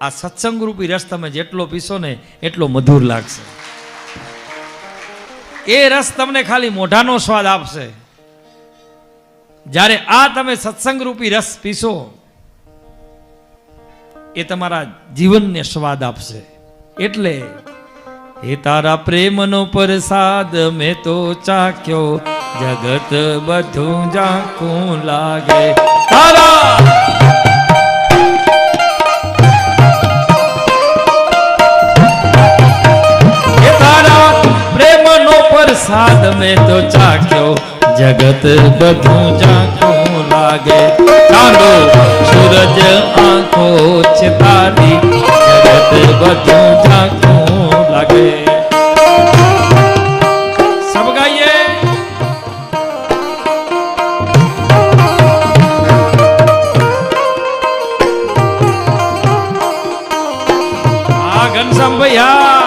આ સત્સંગ રૂપી રસ તમે જેટલો પીશો ને એટલો મધુર લાગશે. એ રસ તમને ખાલી મોઢાનો સ્વાદ આપશે. જ્યારે આ તમે સત્સંગ રૂપી રસ પીશો એ તમારા જીવનને સ્વાદ આપશે. એટલે એ તારા પ્રેમનો પ્રસાદ મેં તો ચાખ્યો, જગત બધું ઝાંખું લાગે. તારા પ્રસાદ મેં તો ચાખ્યો, જગત બધું ઝાંખું લાગે. ચાંદો સૂરજ આંખો છે તારી, જગત બધું ઝાંખું લાગે. સબ ગાઈએ. ઘનશ્યામ ભૈયા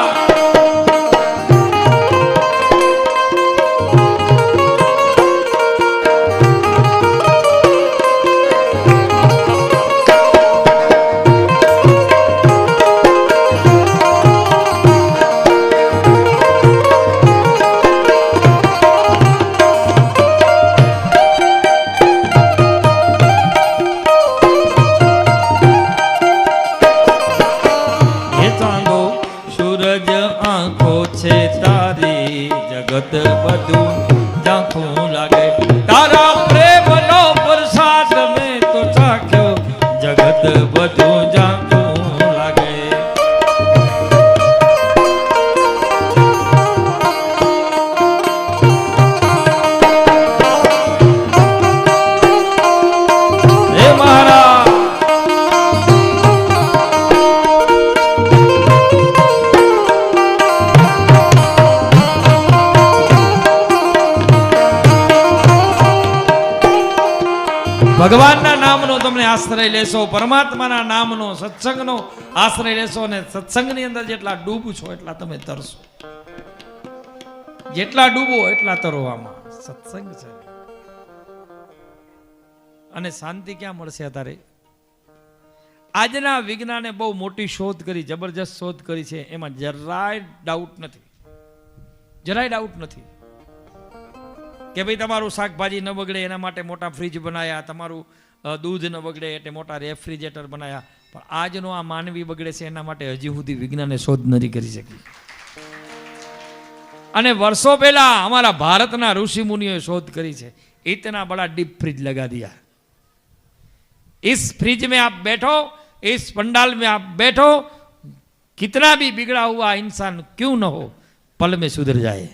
બધું ઝાંખું લાગે. તારા પ્રેમનો પ્રસાદ મેં તો ચાખ્યો, જગત બધું ઝાંખું લાગે. હે મહારાજ ભગવાનના નામનો તમને આશ્રય લેશો, પરમાત્માના નામનો સત્સંગનો આશ્રય લેશો અને સત્સંગની અંદર જેટલા ડૂબો છો એટલા તમે તરશો. જેટલા ડૂબો એટલા તરો. આમાં સત્સંગ છે. અને શાંતિ ક્યાં મળશે અત્યારે? આજના વિજ્ઞાને બહુ મોટી શોધ કરી, જબરજસ્ત શોધ કરી છે. એમાં જરાય ડાઉટ નથી, જરાય ડાઉટ નથી કે ભાઈ તમારું શાકભાજી ન બગડે એના માટે મોટા ફ્રીજ બનાયા, તમારું દૂધ ન બગડે એટલે મોટા રેફ્રિજરેટર બનાયા. પણ આજનો આ માનવી બગડે છે એના માટે હજી સુધી વિજ્ઞાને શોધ નથી કરી શકી. અને વર્ષો પહેલા અમારા ભારતના ઋષિ મુનિઓએ શોધ કરી છે. इतना बड़ा डीप फ्रिज लगा दिया. इस फ्रिज में आप बैठो, इस पंडाल में आप बैठो, कितना भी बिगड़ा हुआ इंसान क्यों न हो पल में सुधर जाए.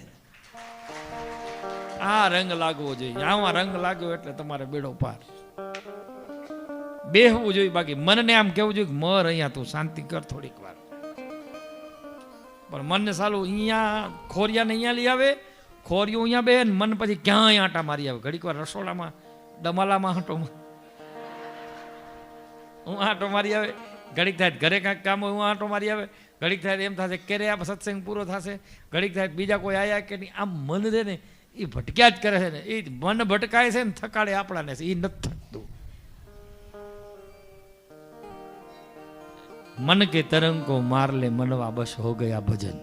આ રંગ લાગવો જોઈએ. આમાં રંગ લાગ્યો એટલે તમારે બેડો પાર. બેહવું જોઈએ. બાકી મનને આમ કેવું જોઈએ કે મર અહીંયા તું શાંતિ કર થોડીક વાર. પણ મનને સાલું અહીંયા ખોરિયાને અહીંયા લઈ આવે, ખોરિયું અહીંયા બે, મન પછી ક્યાંય આંટા મારી આવે. ઘડીક વાર રસોડામાં ડમાલામાં હું આંટો મારી આવે. ઘડીક થાય ઘરે કાંઈક કામ હોય હું આંટો મારી આવે. ઘડીક થાય એમ થશે ક્યારે આ સત્સંગ પૂરો થશે. ઘડીક થાય બીજા કોઈ આયા કે નહીં. આમ મન છે ને એ ભટક્યા જ કરે છે ને. એ મન ભટકાય છે ને થકાડે આપણાને છે. એ નથી થતું. मन के तरंग को मार ले मनवा, बस हो गया भजन.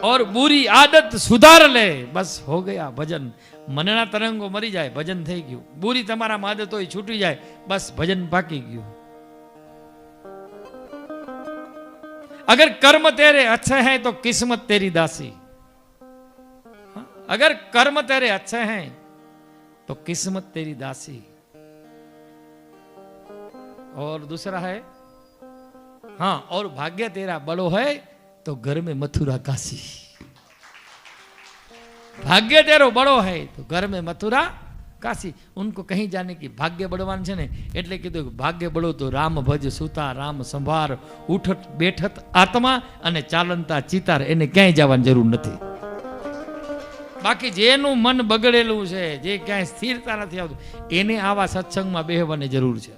और बुरी आदत सुधार ले, बस हो गया भजन. मनना तरंगो मरी जाए भजन થઈ ગયું. बुरी તમારા આદતો છૂટી જાય બસ ભજન પાકી ગયું. अगर कर्म तेरे अच्छे हैं तो किस्मत तेरी दासी. अगर कर्म तेरे अच्छे हैं तो किस्मत तेरी दासी. और दूसरा है हाँ, और भाग्य तेरा बड़ो है तो घर में मथुरा काशी. भाग्य तेरो बड़ो है तो घर में मथुरा काशी. उनको कहीं जाने की भाग्य बड़वान છે ને એટલે કીધું ભાગ્ય બળો તો રામ ભજ સુતા રામ સંભાર, ઉઠત બેઠત આત્મા અને ચાલનતા ચિતાર. એને ક્યાંય જવાની જરૂર નથી. બાકી જેનું મન બગડેલું છે, જે ક્યાંય સ્થિરતા નથી આવતું, એને આવા સત્સંગમાં બેહવાની જરૂર છે.